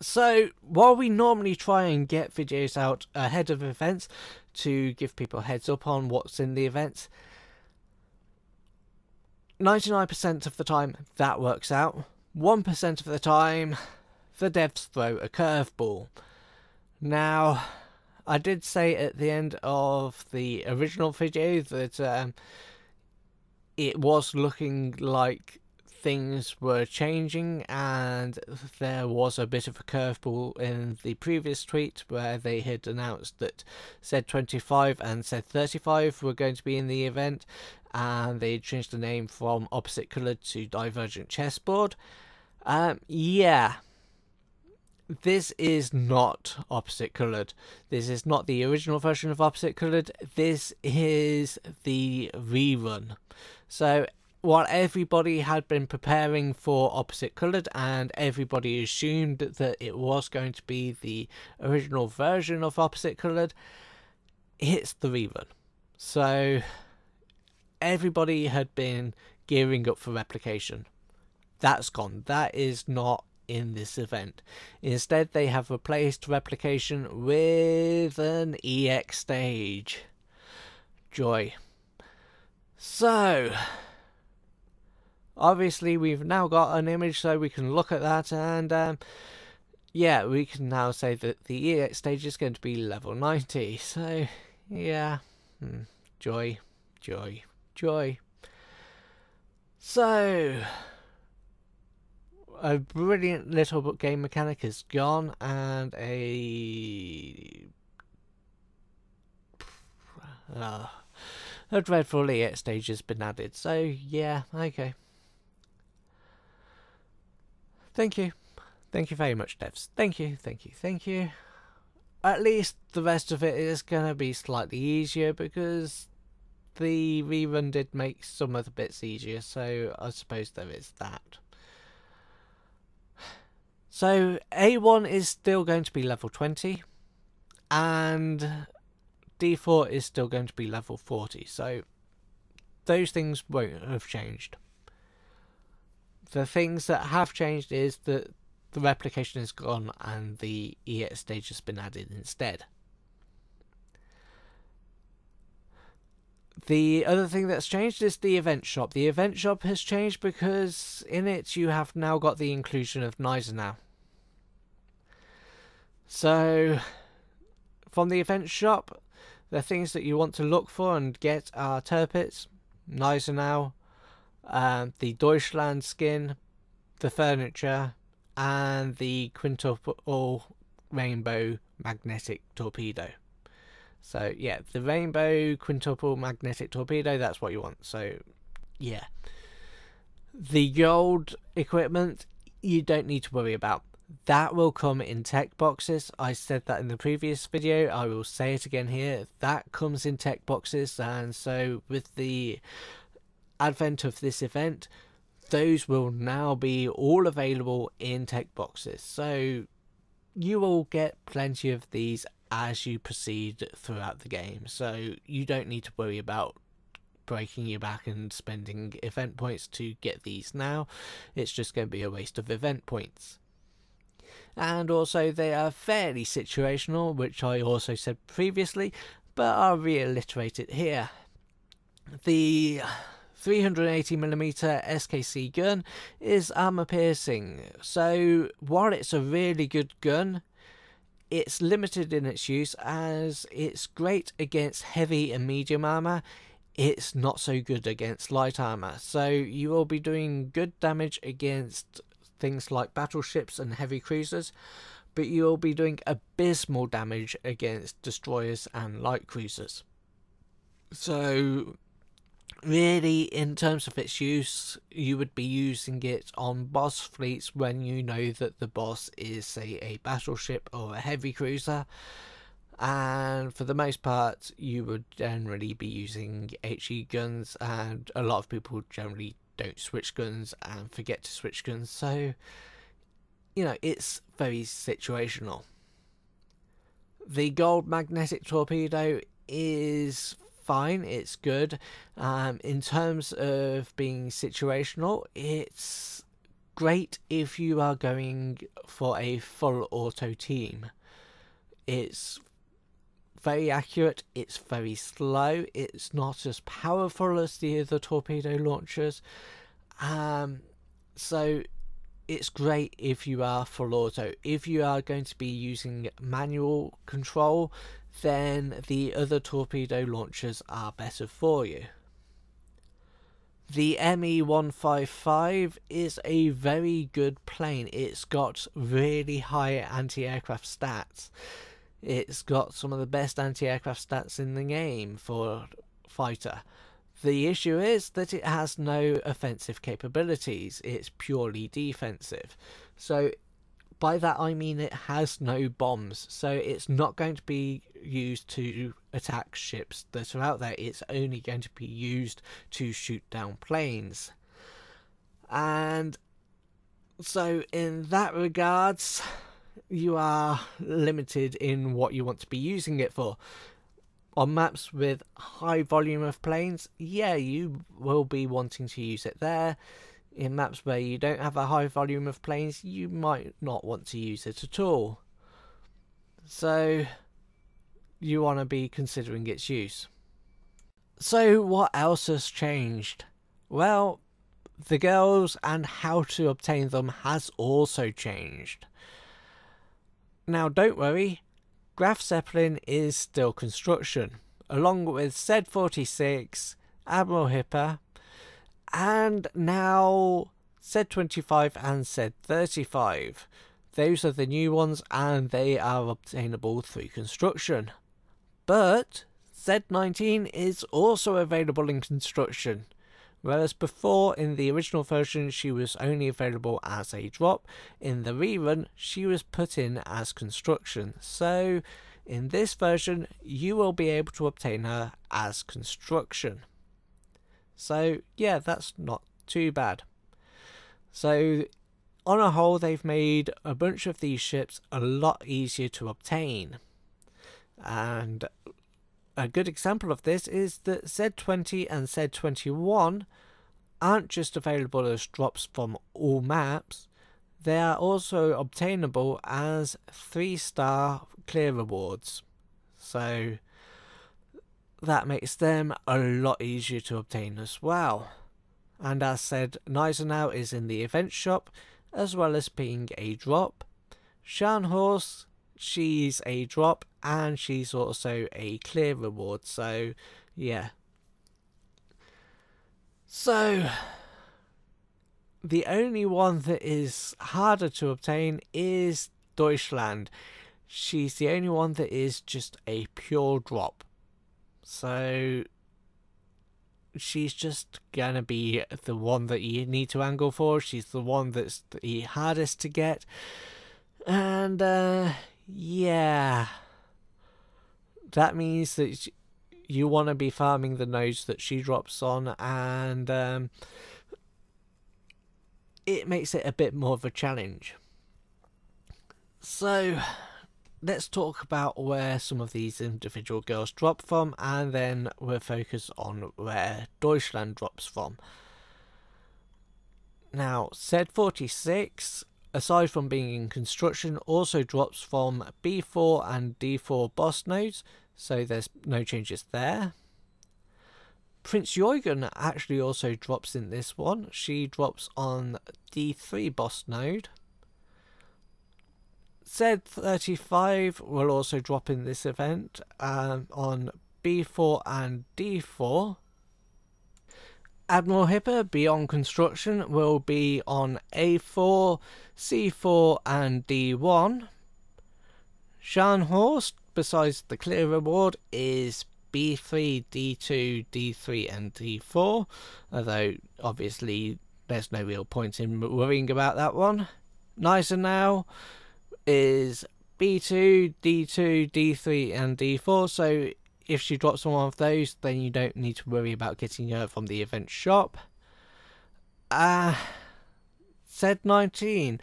So, while we normally try and get videos out ahead of events to give people a heads up on what's in the events, 99% of the time that works out. 1% of the time, the devs throw a curveball. Now, I did say at the end of the original video that it was looking like things were changing, and there was a bit of a curveball in the previous tweet where they had announced that Z25 and Z35 were going to be in the event, and they changed the name from Opposite Coloured to Divergent Chessboard. Yeah, this is not Opposite Coloured. This is not the original version of Opposite Coloured. This is the rerun. So while everybody had been preparing for Opposite Coloured and everybody assumed that it was going to be the original version of Opposite Coloured, it's the rerun. So everybody had been gearing up for replication. That's gone. That is not in this event. Instead, they have replaced replication with an EX stage. Joy. So obviously we've now got an image, so we can look at that, and yeah, we can now say that the EX stage is going to be level 90. So yeah, joy, joy, joy. So a brilliant little game mechanic is gone, and a dreadful EX stage has been added. So yeah, okay. Thank you. Thank you very much, devs. Thank you, thank you, thank you. At least the rest of it is going to be slightly easier, because the rerun did make some of the bits easier, so I suppose there is that. So A1 is still going to be level 20, and D4 is still going to be level 40, so those things won't have changed. The things that have changed is that the replication is gone and the EX stage has been added instead. The other thing that's changed is the event shop. The event shop has changed because in it you have now got the inclusion of Gneisenau. So from the event shop, the things that you want to look for and get are Tirpitz, Gneisenau, the Deutschland skin, the furniture, and the quintuple rainbow magnetic torpedo. So yeah, the rainbow quintuple magnetic torpedo, that's what you want. So yeah, the gold equipment you don't need to worry about. That will come in tech boxes. I said that in the previous video, I will say it again here. That comes in tech boxes, and so with the advent of this event, those will now be all available in tech boxes. So you will get plenty of these as you proceed throughout the game. So you don't need to worry about breaking your back and spending event points to get these now. It's just going to be a waste of event points. And also they are fairly situational, which I also said previously, but I'll reiterate it here. The 380mm SKC gun is armor piercing, so while it's a really good gun, it's limited in its use, as it's great against heavy and medium armor. It's not so good against light armor, so you will be doing good damage against things like battleships and heavy cruisers, but you will be doing abysmal damage against destroyers and light cruisers. So really, in terms of its use, you would be using it on boss fleets when you know that the boss is, say, a battleship or a heavy cruiser, and for the most part you would generally be using HE guns, and a lot of people generally don't switch guns and forget to switch guns, so you know, it's very situational. The gold magnetic torpedo is fine, it's good. In terms of being situational, it's great if you are going for a full auto team. It's very accurate, it's very slow, it's not as powerful as the other torpedo launchers, so it's great if you are full auto. If you are going to be using manual control, then the other torpedo launchers are better for you. The ME-155 is a very good plane. It's got really high anti-aircraft stats. It's got some of the best anti-aircraft stats in the game for a fighter. The issue is that it has no offensive capabilities. It's purely defensive. So by that I mean it has no bombs. So it's not going to be used to attack ships that are out there. It's only going to be used to shoot down planes. And so in that regards, you are limited in what you want to be using it for. On maps with high volume of planes, yeah, you will be wanting to use it there. In maps where you don't have a high volume of planes, you might not want to use it at all. So you want to be considering its use. So what else has changed? Well, the girls and how to obtain them has also changed. Now don't worry, Graf Zeppelin is still construction, along with Z-46, Admiral Hipper, and now Z-25 and Z-35. Those are the new ones and they are obtainable through construction. But Z-19 is also available in construction, whereas before in the original version she was only available as a drop. In the rerun she was put in as construction, so in this version you will be able to obtain her as construction. So yeah, that's not too bad. So on a whole, they've made a bunch of these ships a lot easier to obtain. And a good example of this is that Z-20 and Z-21 aren't just available as drops from all maps, they are also obtainable as 3-star clear rewards. So that makes them a lot easier to obtain as well. And as said, Gneisenau is in the event shop, as well as being a drop. Scharnhorst, she's a drop, and she's also a clear reward, so yeah. So the only one that is harder to obtain is Deutschland. She's the only one that is just a pure drop. So she's just gonna be the one that you need to angle for. She's the one that's the hardest to get. And yeah, that means that you want to be farming the nodes that she drops on, and it makes it a bit more of a challenge. So let's talk about where some of these individual girls drop from, and then we'll focus on where Deutschland drops from. Now, Z-46, aside from being in construction, also drops from B4 and D4 boss nodes, so there's no changes there. Prince Eugen actually also drops in this one. She drops on D3 boss node. Z-35 will also drop in this event on B4 and D4. Admiral Hipper, beyond construction, will be on A4, C4 and D1. Scharnhorst, besides the clear reward, is B3, D2, D3 and D4, although obviously there's no real point in worrying about that one. Gneisenau is B2, D2, D3 and D4, so if she drops on one of those, then you don't need to worry about getting her from the event shop. Z-19,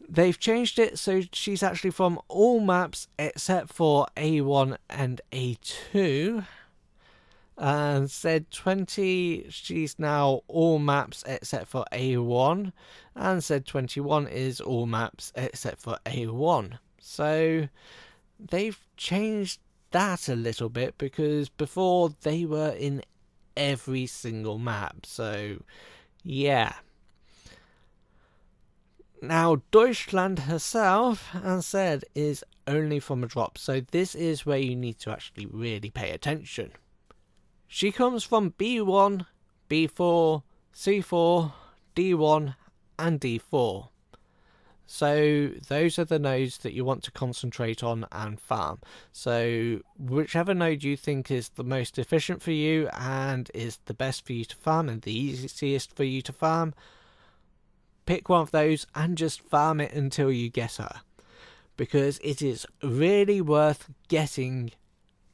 they've changed it so she's actually from all maps except for A1 and A2. And said 20, she's now all maps except for A1, and said 21 is all maps except for A1. So they've changed that a little bit, because before they were in every single map. So yeah. Now Deutschland herself, as said, is only from a drop, so this is where you need to actually really pay attention. She comes from B1, B4, C4, D1 and D4. So those are the nodes that you want to concentrate on and farm. So whichever node you think is the most efficient for you and is the best for you to farm and the easiest for you to farm, pick one of those and just farm it until you get her. Because it is really worth getting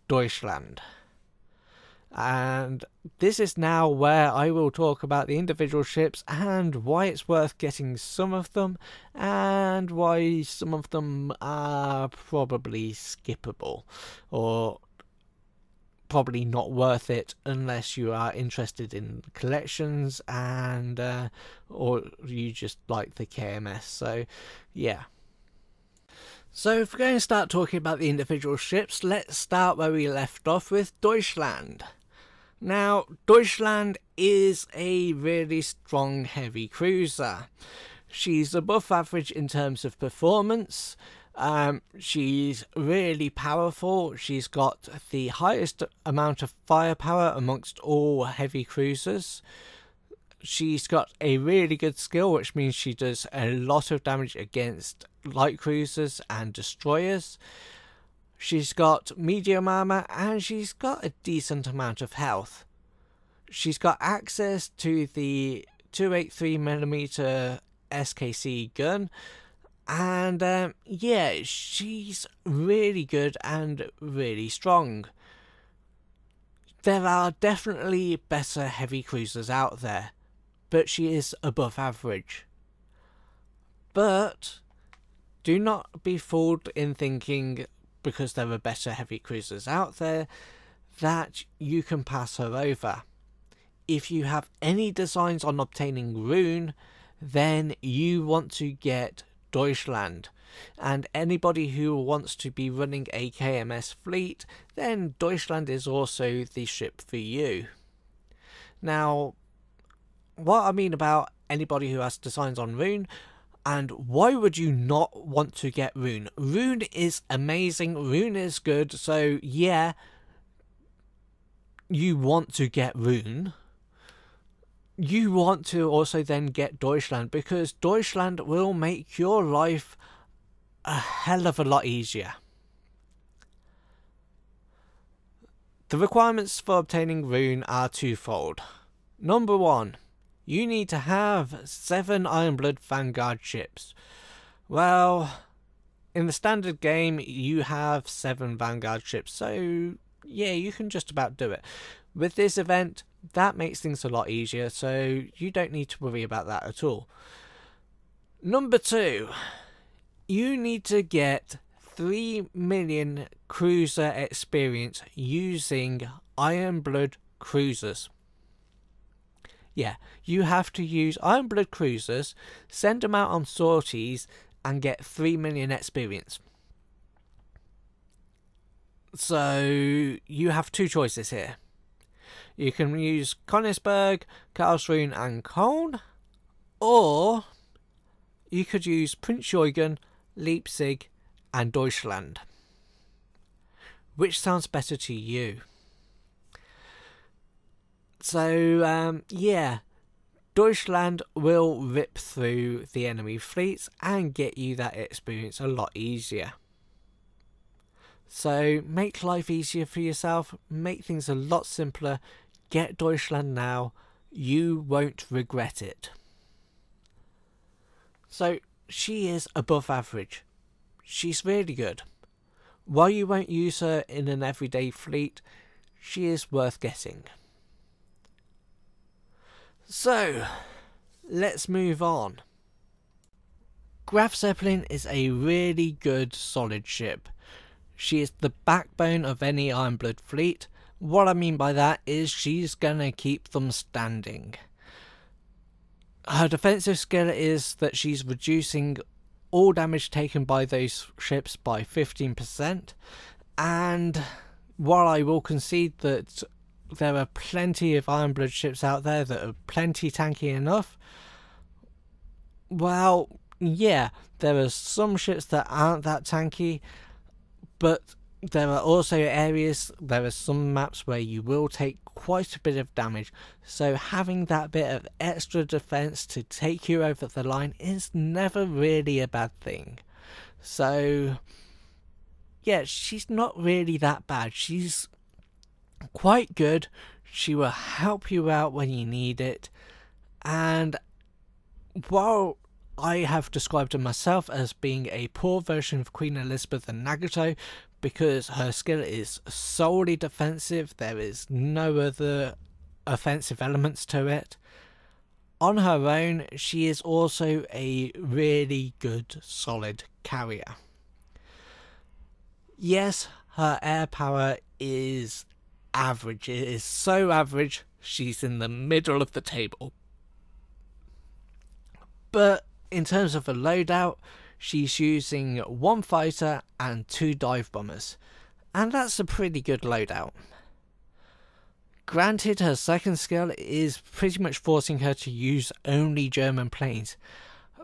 Deutschland. And this is now where I will talk about the individual ships and why it's worth getting some of them and why some of them are probably skippable or probably not worth it unless you are interested in collections and or you just like the KMS. So yeah. So if we're going to start talking about the individual ships, let's start where we left off with Deutschland. Now, Deutschland is a really strong heavy cruiser. She's above average in terms of performance. She's really powerful. She's got the highest amount of firepower amongst all heavy cruisers. She's got a really good skill, which means she does a lot of damage against light cruisers and destroyers. She's got medium armor and she's got a decent amount of health. She's got access to the 283mm SKC gun, and yeah, she's really good and really strong. There are definitely better heavy cruisers out there, but she is above average. But do not be fooled in thinking, because there are better heavy cruisers out there, that you can pass her over. If you have any designs on obtaining rune, then you want to get Deutschland. And anybody who wants to be running a KMS fleet, then Deutschland is also the ship for you. Now, what I mean about anybody who has designs on rune, and why would you not want to get rune? Rune is amazing, rune is good, so yeah, you want to get rune. You want to also then get Deutschland, because Deutschland will make your life a hell of a lot easier. The requirements for obtaining rune are twofold. Number one, you need to have 7 Ironblood Vanguard ships. Well, in the standard game you have 7 Vanguard ships, so yeah, you can just about do it. With this event, that makes things a lot easier, so you don't need to worry about that at all. Number 2, you need to get 3 million cruiser experience using Ironblood cruisers. Yeah, you have to use Ironblood cruisers, send them out on sorties, and get 3 million experience. So you have 2 choices here. You can use Königsberg, Karlsruhe and Köln, or you could use Prince Eugen, Leipzig and Deutschland. Which sounds better to you? So, yeah, Deutschland will rip through the enemy fleets and get you that experience a lot easier. So, make life easier for yourself, make things a lot simpler, get Deutschland now, you won't regret it. So, she is above average. She's really good. While you won't use her in an everyday fleet, she is worth getting. So, let's move on. Graf Zeppelin is a really good solid ship. She is the backbone of any Ironblood fleet, What I mean by that is she's gonna keep them standing. Her defensive skill is that she's reducing all damage taken by those ships by 15%, and while I will concede that there are plenty of Ironblood ships out there that are plenty tanky enough, well, yeah, there are some ships that aren't that tanky, but there are also areas, there are some maps where you will take quite a bit of damage, so having that bit of extra defense to take you over the line is never really a bad thing. So yeah, she's not really that bad. She's quite good. She will help you out when you need it, and while I have described her myself as being a poor version of Queen Elizabeth and Nagato because her skill is solely defensive, there is no other offensive elements to it, on her own she is also a really good solid carrier. Yes, her air power is average. It is so average she's in the middle of the table. But in terms of a loadout, she's using 1 fighter and 2 dive bombers, and that's a pretty good loadout. Granted, her second skill is pretty much forcing her to use only German planes,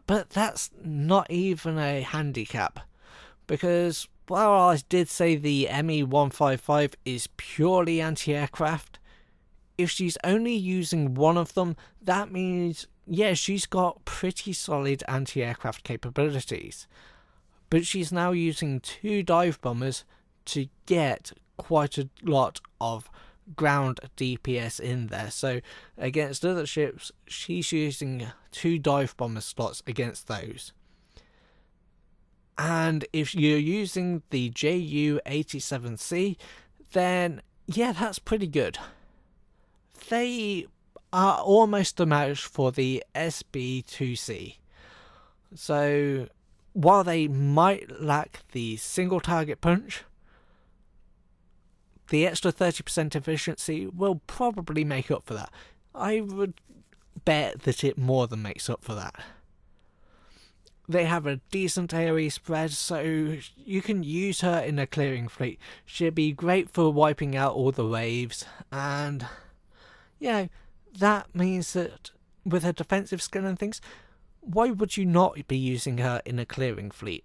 but that's not even a handicap, because while I did say the ME-155 is purely anti-aircraft, if she's only using one of them, that means, yeah, she's got pretty solid anti-aircraft capabilities. But she's now using 2 dive bombers to get quite a lot of ground DPS in there. So against other ships, she's using 2 dive bomber slots against those. And if you're using the Ju-87C, then yeah, that's pretty good. They are almost a match for the SB-2C. So while they might lack the single target punch, the extra 30% efficiency will probably make up for that. I would bet that it more than makes up for that. They have a decent area spread, so you can use her in a clearing fleet. She'll be great for wiping out all the waves, and yeah, that means that with her defensive skill and things, why would you not be using her in a clearing fleet?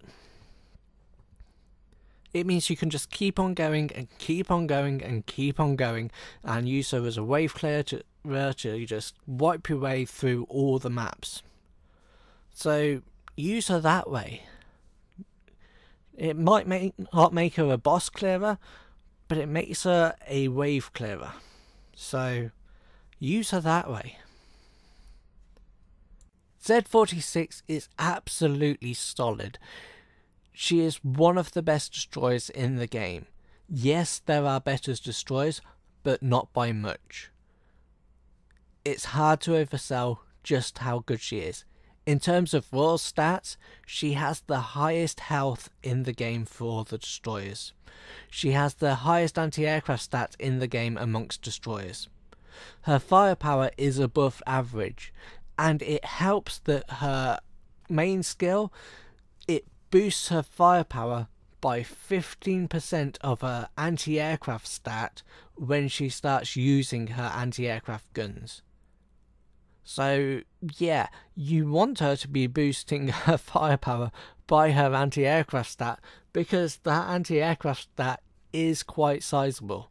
It means you can just keep on going and keep on going and keep on going, and use her as a wave clearer to just wipe your way through all the maps. So use her that way. It might not make her a boss clearer, but it makes her a wave clearer. So use her that way. Z-46 is absolutely solid. She is one of the best destroyers in the game. Yes, there are better destroyers, but not by much. It's hard to oversell just how good she is. In terms of raw stats, she has the highest health in the game for all the destroyers. She has the highest anti-aircraft stat in the game amongst destroyers. Her firepower is above average, and it helps that her main skill, it boosts her firepower by 15% of her anti-aircraft stat when she starts using her anti-aircraft guns. So yeah, you want her to be boosting her firepower by her anti-aircraft stat, because that anti-aircraft stat is quite sizable.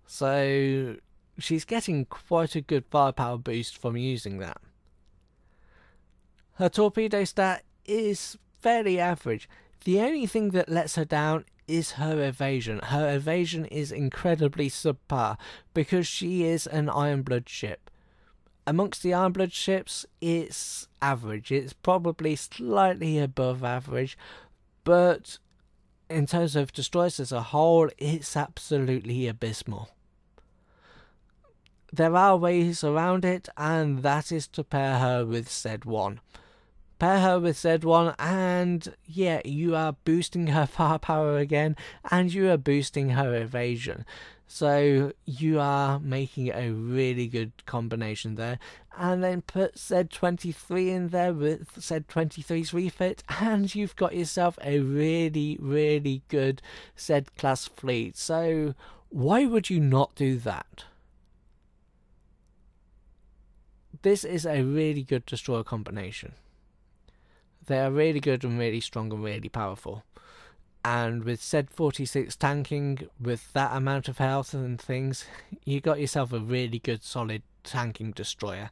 So she's getting quite a good firepower boost from using that. Her torpedo stat is fairly average. The only thing that lets her down is her evasion. Her evasion is incredibly subpar because she is an Ironblood ship. Amongst the Ironblood ships, it's average. It's probably slightly above average, but in terms of destroyers as a whole, it's absolutely abysmal. There are ways around it, and that is to pair her with Z1. pair her with Z1, and yeah, you are boosting her firepower again, and you are boosting her evasion. So you are making a really good combination there. And then put Z23 in there with Z23's refit, and you've got yourself a really, really good Z-class fleet. So why would you not do that? This is a really good destroyer combination. They are really good and really strong and really powerful. And with Z46 tanking, with that amount of health and things, you got yourself a really good solid tanking destroyer.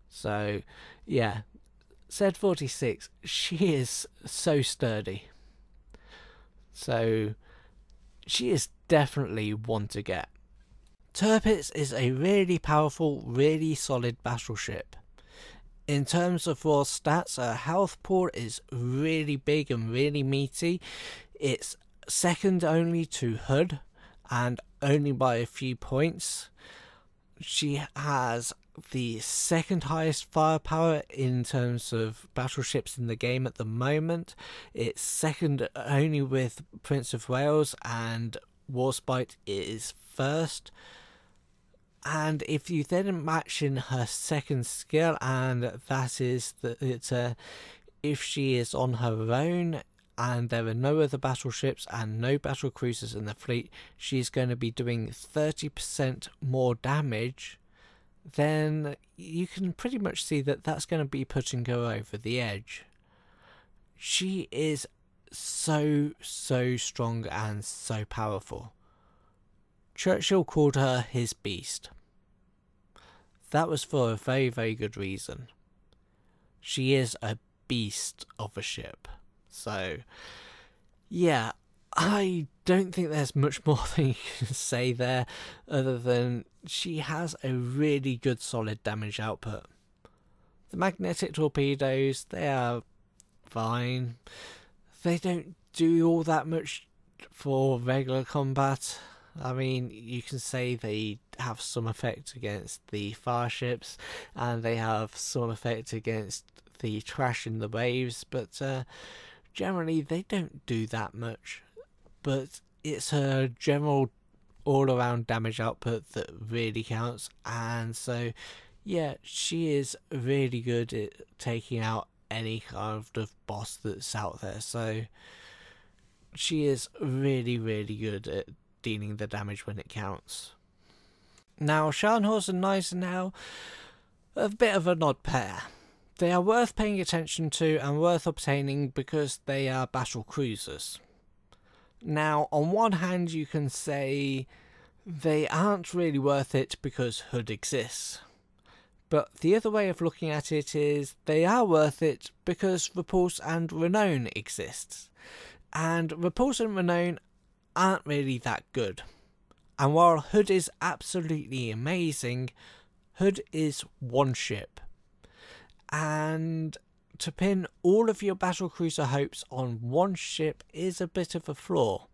So yeah, Z46, she is so sturdy. So she is definitely one to get. Tirpitz is a really powerful, really solid battleship. In terms of raw stats, her health pool is really big and really meaty. It's second only to Hood, and only by a few points. She has the second highest firepower in terms of battleships in the game at the moment. It's second only with Prince of Wales, and Warspite is first. And if you then match in her second skill, and that is that if she is on her own and there are no other battleships and no battle cruisers in the fleet, she's going to be doing 30% more damage, then you can pretty much see that that's going to be putting her over the edge. She is so strong and so powerful. Churchill called her his beast. That was for a very, very good reason. She is a beast of a ship. So, yeah, I don't think there's much more than you can say there, other than she has a really good solid damage output. The magnetic torpedoes, they are fine. They don't do all that much for regular combat. I mean, you can say they have some effect against the fire ships, and they have some effect against the trash in the waves, but generally they don't do that much. But it's her general all-around damage output that really counts, and so yeah, she is really good at taking out any kind of boss that's out there. So she is really, really good at dealing the damage when it counts. Now, Scharnhorst and Gneisenau are a bit of an odd pair. They are worth paying attention to and worth obtaining because they are battle cruisers. Now, on one hand, you can say they aren't really worth it because Hood exists. But the other way of looking at it is they are worth it because Repulse and Renown exists. And Repulse and Renown aren't really that good. And while Hood is absolutely amazing, Hood is one ship. And to pin all of your battlecruiser hopes on one ship is a bit of a flaw.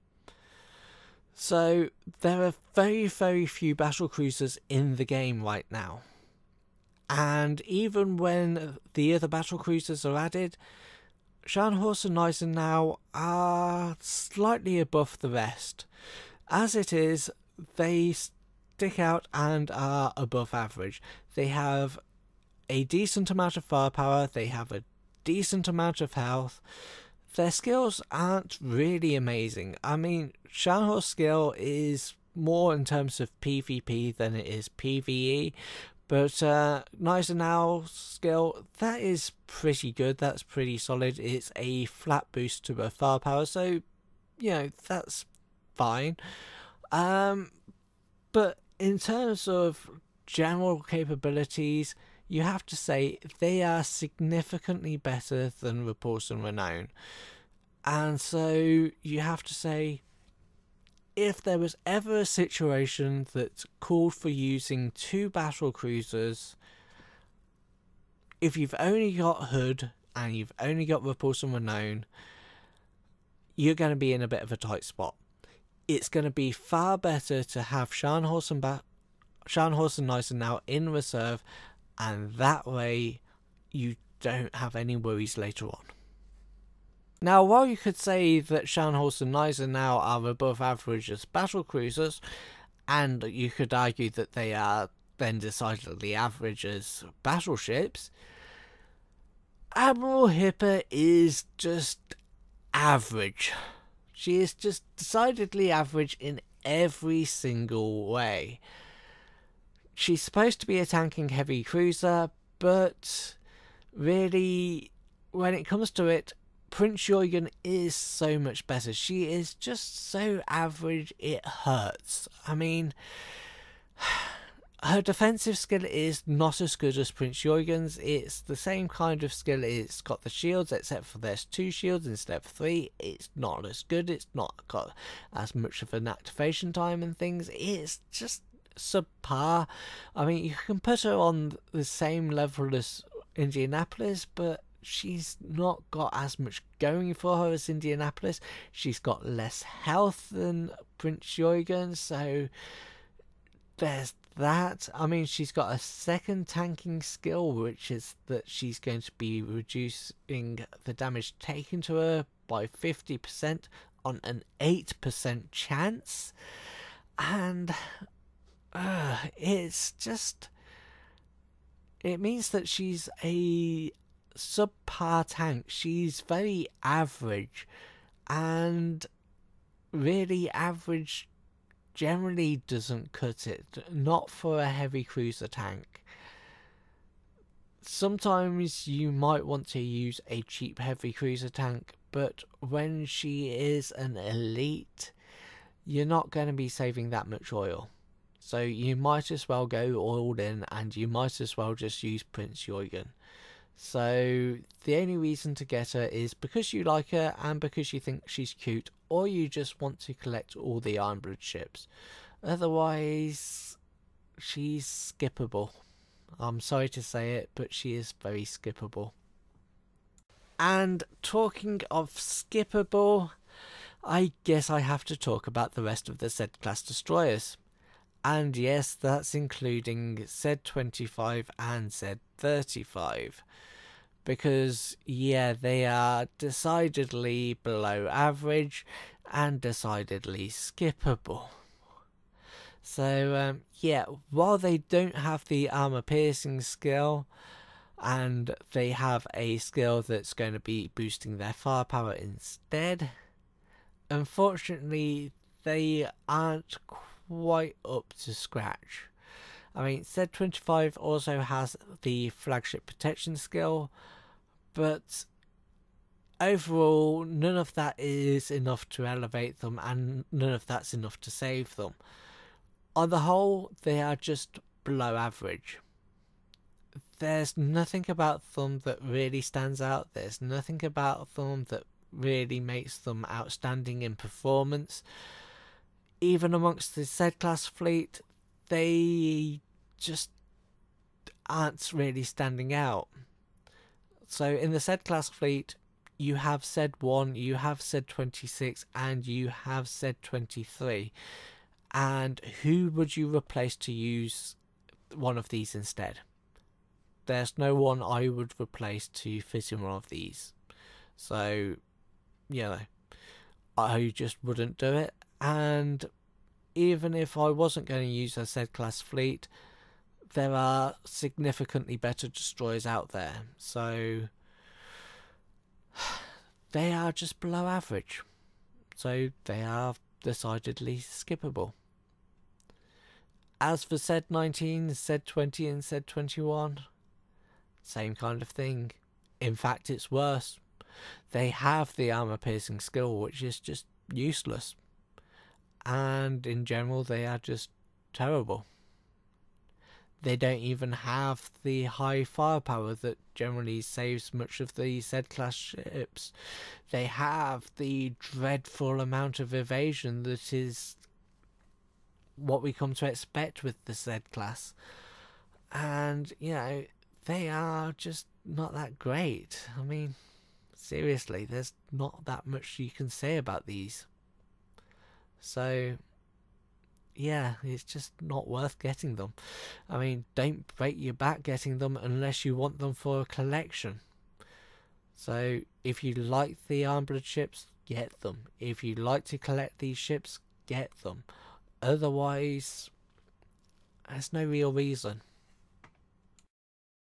So there are very, very few battlecruisers in the game right now. And even when the other battlecruisers are added, Scharnhorst and Gneisenau are slightly above the rest. As it is, they stick out and are above average. They have a decent amount of firepower, they have a decent amount of health. Their skills aren't really amazing. I mean, Scharnhorst's skill is more in terms of PvP than it is PvE. But Gneisenau's skill, that is pretty good, that's pretty solid. It's a flat boost to her firepower, so, you know, that's fine. But in terms of general capabilities, you have to say they are significantly better than Repulse and Renown. And so you have to say, if there was ever a situation that called for using two battle cruisers, if you've only got Hood and you've only got Repulse and Renown, you're going to be in a bit of a tight spot. It's going to be far better to have Scharnhorst and Gneisenau in reserve, and that way you don't have any worries later on. Now, while you could say that Scharnhorst and Gneisenau are above average as battle cruisers, and you could argue that they are then decidedly average as battleships, Admiral Hipper is just average. She is just decidedly average in every single way. She's supposed to be a tanking heavy cruiser, but really, when it comes to it, Prince Eugen is so much better. She is just so average, it hurts. I mean, her defensive skill is not as good as Prince Eugen's. It's the same kind of skill. It's got the shields, except for there's 2 shields instead of 3. It's not as good. It's not got as much of an activation time and things. It's just subpar. I mean, you can put her on the same level as Indianapolis, but she's not got as much going for her as Indianapolis. She's got less health than Prince Eugen, so there's that. I mean, she's got a second tanking skill, which is that she's going to be reducing the damage taken to her by 50% on an 8% chance, and it's just, it means that she's a subpar tank. She's very average, and really average generally doesn't cut it, not for a heavy cruiser tank. Sometimes you might want to use a cheap heavy cruiser tank, but when she is an elite, you're not going to be saving that much oil. So you might as well go all in, and you might as well just use Prince Eugen. So the only reason to get her is because you like her and because you think she's cute, or you just want to collect all the Ironblood ships. Otherwise, she's skippable. I'm sorry to say it, but she is very skippable. And talking of skippable, I guess I have to talk about the rest of the Z-class destroyers. And yes, that's including Z-25 and Z-35. Because, yeah, they are decidedly below average and decidedly skippable. So, yeah, while they don't have the armor piercing skill, and they have a skill that's going to be boosting their firepower instead, unfortunately, they aren't quite up to scratch. I mean, Z-25 also has the flagship protection skill, but overall, none of that is enough to elevate them, and none of that's enough to save them. On the whole, they are just below average. There's nothing about them that really stands out. There's nothing about them that really makes them outstanding in performance. Even amongst the Z-class fleet, they just aren't really standing out. So in the Z-class fleet, you have Z1, you have Z26, and you have Z23. And who would you replace to use one of these instead? There's no one I would replace to fit in one of these. So, you know, I just wouldn't do it. And even if I wasn't going to use a Z-class fleet, there are significantly better destroyers out there. So they are just below average. So they are decidedly skippable. As for Z19, Z20 and Z21, same kind of thing. In fact, it's worse. They have the armor piercing skill, which is just useless. And in general, they are just terrible. They don't even have the high firepower that generally saves much of the Z-class ships. They have the dreadful amount of evasion that is what we come to expect with the Z-class. And, you know, they are just not that great. I mean, seriously, there's not that much you can say about these. So, yeah, it's just not worth getting them. I mean, don't break your back getting them unless you want them for a collection. So if you like the armblood ships, get them. If you like to collect these ships, get them. Otherwise, there's no real reason.